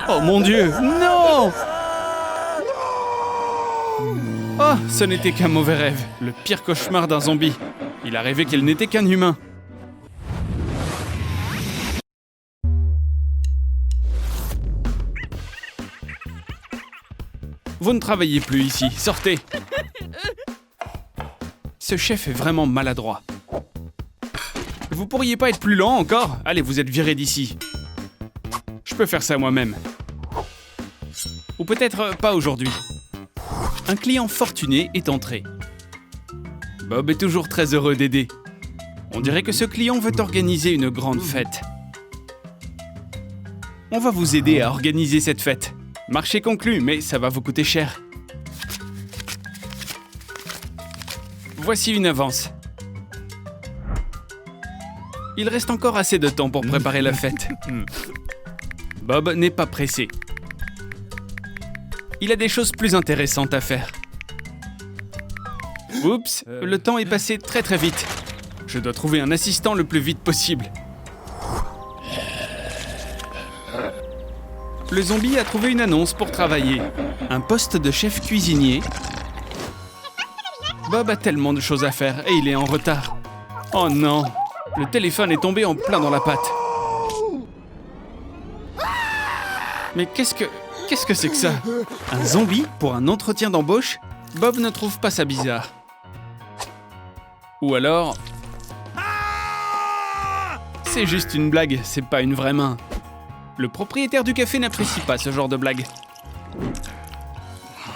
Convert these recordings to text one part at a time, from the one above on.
Oh mon Dieu, non! Oh, ce n'était qu'un mauvais rêve, le pire cauchemar d'un zombie. Il a rêvé qu'il n'était qu'un humain. Vous ne travaillez plus ici, sortez! Ce chef est vraiment maladroit. Vous pourriez pas être plus lent encore? Allez, vous êtes viré d'ici. Je peux faire ça moi-même. Ou peut-être pas aujourd'hui. Un client fortuné est entré. Bob est toujours très heureux d'aider. On dirait que ce client veut organiser une grande fête. On va vous aider à organiser cette fête. Marché conclu, mais ça va vous coûter cher. Voici une avance. Il reste encore assez de temps pour préparer la fête. Bob n'est pas pressé. Il a des choses plus intéressantes à faire. Oups, le temps est passé très très vite. Je dois trouver un assistant le plus vite possible. Le zombie a trouvé une annonce pour travailler. Un poste de chef cuisinier. Bob a tellement de choses à faire et il est en retard. Oh non, le téléphone est tombé en plein dans la pâte. Mais qu'est-ce que c'est que ça? Un zombie pour un entretien d'embauche? Bob ne trouve pas ça bizarre. Ou alors... C'est juste une blague, c'est pas une vraie main. Le propriétaire du café n'apprécie pas ce genre de blague.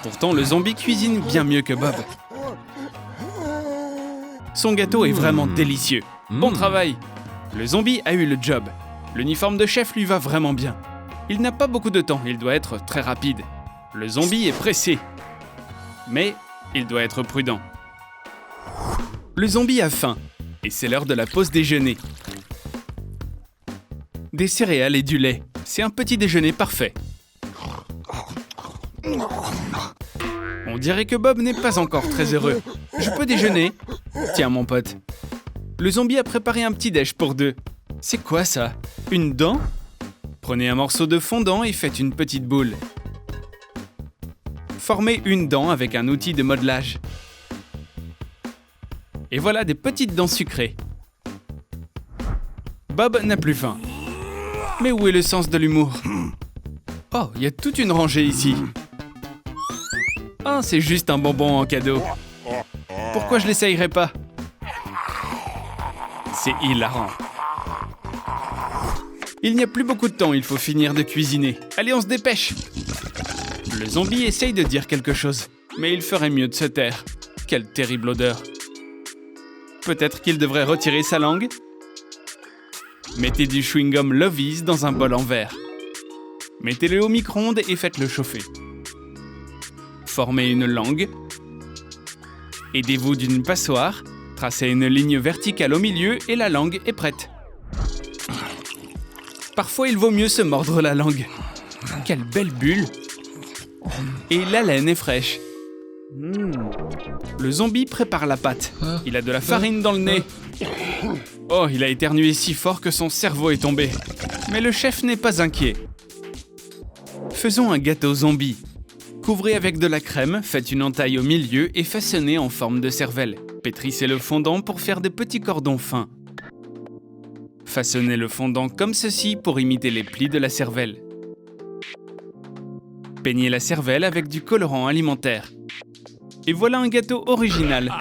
Pourtant, le zombie cuisine bien mieux que Bob. Son gâteau est vraiment délicieux. Bon travail! Le zombie a eu le job. L'uniforme de chef lui va vraiment bien. Il n'a pas beaucoup de temps, il doit être très rapide. Le zombie est pressé. Mais il doit être prudent. Le zombie a faim, et c'est l'heure de la pause déjeuner. Des céréales et du lait. C'est un petit déjeuner parfait. On dirait que Bob n'est pas encore très heureux. Je peux déjeuner? Tiens, mon pote. Le zombie a préparé un petit déj pour deux. C'est quoi ça? Une dent? Prenez un morceau de fondant et faites une petite boule. Formez une dent avec un outil de modelage. Et voilà des petites dents sucrées. Bob n'a plus faim. Mais où est le sens de l'humour? Oh, il y a toute une rangée ici. Ah, c'est juste un bonbon en cadeau. Pourquoi je l'essayerais pas? C'est hilarant. Il n'y a plus beaucoup de temps, il faut finir de cuisiner. Allez, on se dépêche. Le zombie essaye de dire quelque chose, mais il ferait mieux de se taire. Quelle terrible odeur. Peut-être qu'il devrait retirer sa langue? Mettez du chewing-gum Lovies dans un bol en verre. Mettez-le au micro-ondes et faites-le chauffer. Formez une langue. Aidez-vous d'une passoire. Tracez une ligne verticale au milieu et la langue est prête. Parfois, il vaut mieux se mordre la langue. Quelle belle bulle! Et la laine est fraîche. Le zombie prépare la pâte. Il a de la farine dans le nez. Oh, il a éternué si fort que son cerveau est tombé. Mais le chef n'est pas inquiet. Faisons un gâteau zombie. Couvrez avec de la crème, faites une entaille au milieu et façonnez en forme de cervelle. Pétrissez le fondant pour faire des petits cordons fins. Façonnez le fondant comme ceci pour imiter les plis de la cervelle. Peignez la cervelle avec du colorant alimentaire. Et voilà un gâteau original.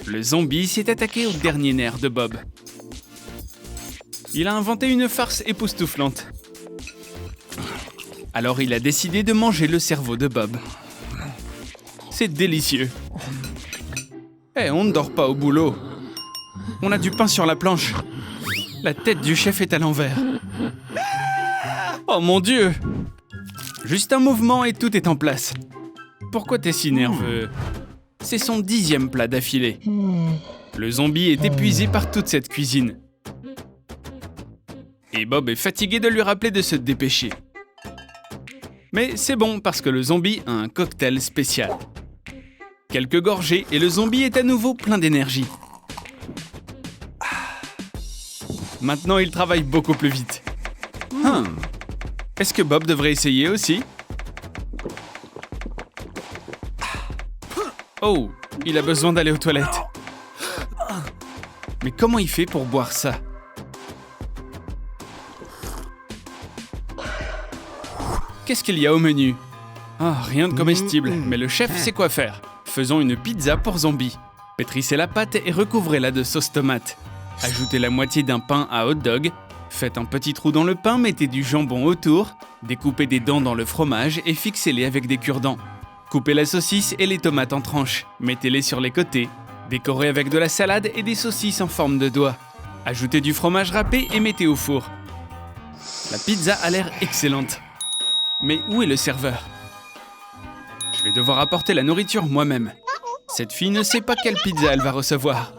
Le zombie s'est attaqué au dernier nerf de Bob. Il a inventé une farce époustouflante. Alors il a décidé de manger le cerveau de Bob. C'est délicieux. On ne dort pas au boulot. On a du pain sur la planche. La tête du chef est à l'envers. Oh mon Dieu! Juste un mouvement et tout est en place. Pourquoi t'es si nerveux? C'est son 10e plat d'affilée. Le zombie est épuisé par toute cette cuisine. Et Bob est fatigué de lui rappeler de se dépêcher. Mais c'est bon parce que le zombie a un cocktail spécial. Quelques gorgées et le zombie est à nouveau plein d'énergie. Maintenant, il travaille beaucoup plus vite. Est-ce que Bob devrait essayer aussi? Oh, il a besoin d'aller aux toilettes. Mais comment il fait pour boire ça? Qu'est-ce qu'il y a au menu? Ah, rien de comestible, mais le chef sait quoi faire. Faisons une pizza pour zombies. Pétrissez la pâte et recouvrez-la de sauce tomate. Ajoutez la moitié d'un pain à hot dog. Faites un petit trou dans le pain, mettez du jambon autour. Découpez des dents dans le fromage et fixez-les avec des cure-dents. Coupez la saucisse et les tomates en tranches. Mettez-les sur les côtés. Décorez avec de la salade et des saucisses en forme de doigt. Ajoutez du fromage râpé et mettez au four. La pizza a l'air excellente. Mais où est le serveur? Je vais devoir apporter la nourriture moi-même. Cette fille ne sait pas quelle pizza elle va recevoir.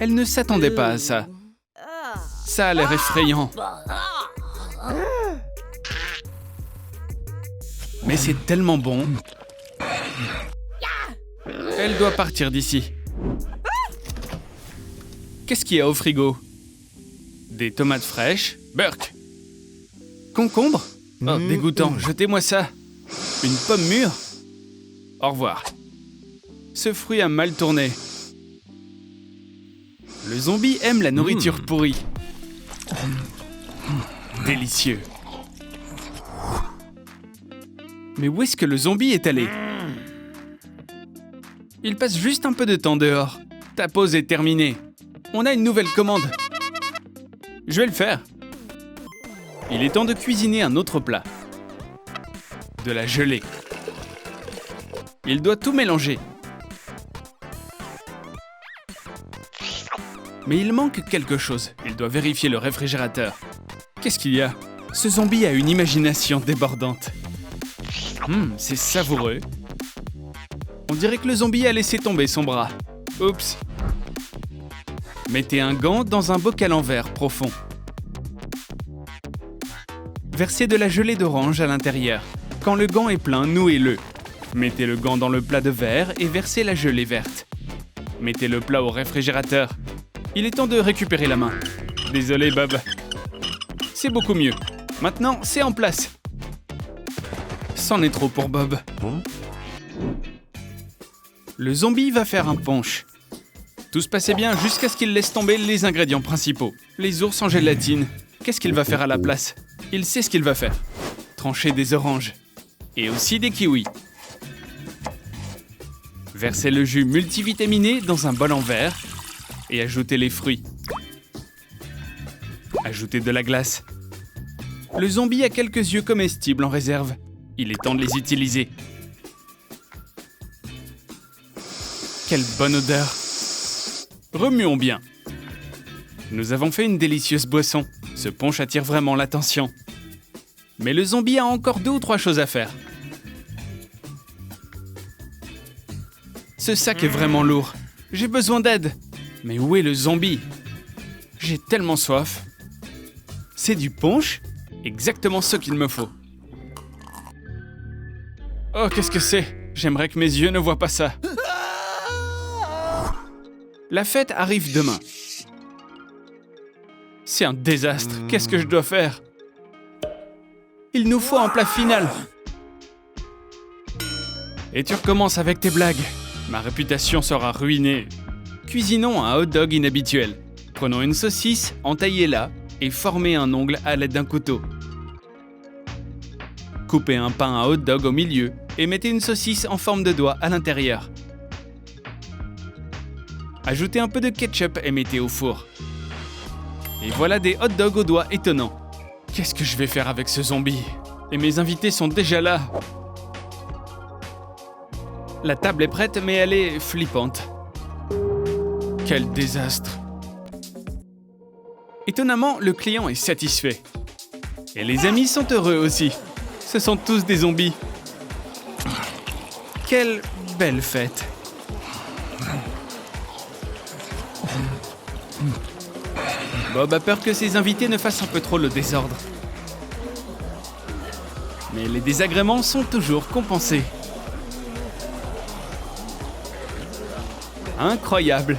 Elle ne s'attendait pas à ça. Ça a l'air effrayant. Mais c'est tellement bon. Elle doit partir d'ici. Qu'est-ce qu'il y a au frigo? Des tomates fraîches. Burk. Concombre? Oh, dégoûtant. Jetez-moi ça. Une pomme mûre? Au revoir. Ce fruit a mal tourné. Le zombie aime la nourriture pourrie. Délicieux. Mais où est-ce que le zombie est allé? Il passe juste un peu de temps dehors. Ta pause est terminée. On a une nouvelle commande. Je vais le faire. Il est temps de cuisiner un autre plat. De la gelée. Il doit tout mélanger. Mais il manque quelque chose. Il doit vérifier le réfrigérateur. Qu'est-ce qu'il y a? Ce zombie a une imagination débordante. C'est savoureux. On dirait que le zombie a laissé tomber son bras. Oups. Mettez un gant dans un bocal en verre profond. Versez de la gelée d'orange à l'intérieur. Quand le gant est plein, nouez-le. Mettez le gant dans le plat de verre et versez la gelée verte. Mettez le plat au réfrigérateur. Il est temps de récupérer la main. Désolé, Bob. C'est beaucoup mieux. Maintenant, c'est en place. C'en est trop pour Bob. Le zombie va faire un punch. Tout se passait bien jusqu'à ce qu'il laisse tomber les ingrédients principaux. Les ours en gélatine. Qu'est-ce qu'il va faire à la place? Il sait ce qu'il va faire. Trancher des oranges. Et aussi des kiwis. Versez le jus multivitaminé dans un bol en verre. Et ajoutez les fruits. Ajoutez de la glace. Le zombie a quelques yeux comestibles en réserve. Il est temps de les utiliser. Quelle bonne odeur! Remuons bien. Nous avons fait une délicieuse boisson. Ce punch attire vraiment l'attention. Mais le zombie a encore 2 ou 3 choses à faire. Ce sac est vraiment lourd. J'ai besoin d'aide. Mais où est le zombie? J'ai tellement soif. C'est du punch? Exactement ce qu'il me faut. Oh, qu'est-ce que c'est? J'aimerais que mes yeux ne voient pas ça. La fête arrive demain. C'est un désastre. Qu'est-ce que je dois faire? Il nous faut un plat final. Et tu recommences avec tes blagues. Ma réputation sera ruinée. Cuisinons un hot dog inhabituel. Prenons une saucisse, entaillez-la et formez un ongle à l'aide d'un couteau. Coupez un pain à hot dog au milieu et mettez une saucisse en forme de doigt à l'intérieur. Ajoutez un peu de ketchup et mettez au four. Et voilà des hot dogs aux doigts étonnants. Qu'est-ce que je vais faire avec ce zombie? Et mes invités sont déjà là. La table est prête, mais elle est flippante. Quel désastre! Étonnamment, le client est satisfait. Et les amis sont heureux aussi. Ce sont tous des zombies. Quelle belle fête! Bob a peur que ses invités ne fassent un peu trop le désordre. Mais les désagréments sont toujours compensés. Incroyable!